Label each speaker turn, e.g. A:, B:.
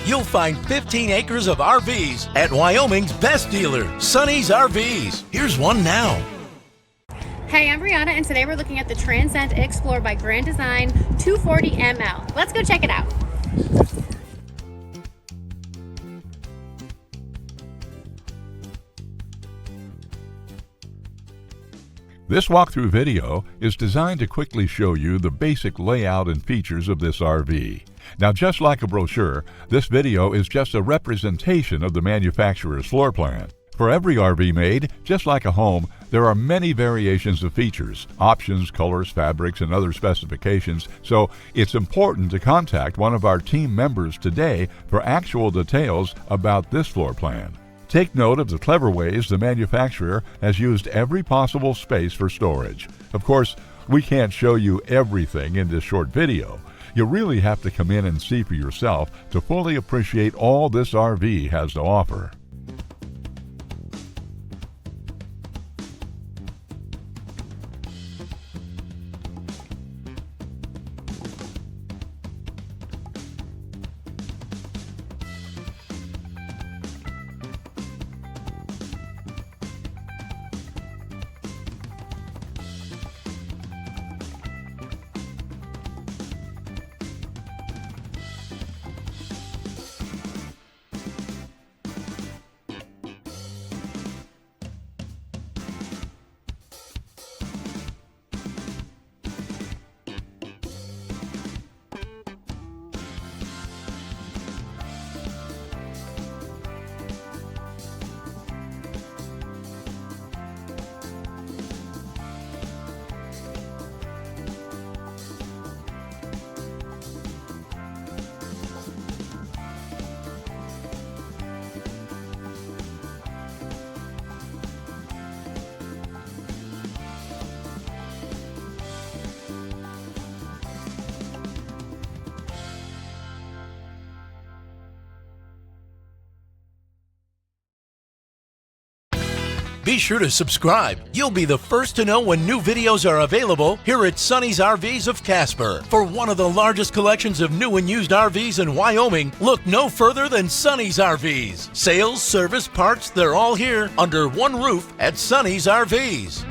A: you'll find 15 acres of RVs at Wyoming's best dealer, Sonny's RVs. Here's one now.
B: Hey, I'm Brianna, and today we're looking at the Transcend Xplor by Grand Design 240ML. Let's go check it out.
C: This walkthrough video is designed to quickly show you the basic layout and features of this RV. Now, just like a brochure, this video is just a representation of the manufacturer's floor plan. For every RV made, just like a home, there are many variations of features, options, colors, fabrics, and other specifications, so it's important to contact one of our team members today for actual details about this floor plan. Take note of the clever ways the manufacturer has used every possible space for storage. Of course, we can't show you everything in this short video. You really have to come in and see for yourself to fully appreciate all this RV has to offer.
A: Be sure to subscribe. You'll be the first to know when new videos are available here at Sonny's RVs of Casper. For one of the largest collections of new and used RVs in Wyoming, look no further than Sonny's RVs. Sales, service, parts, they're all here under one roof at Sonny's RVs.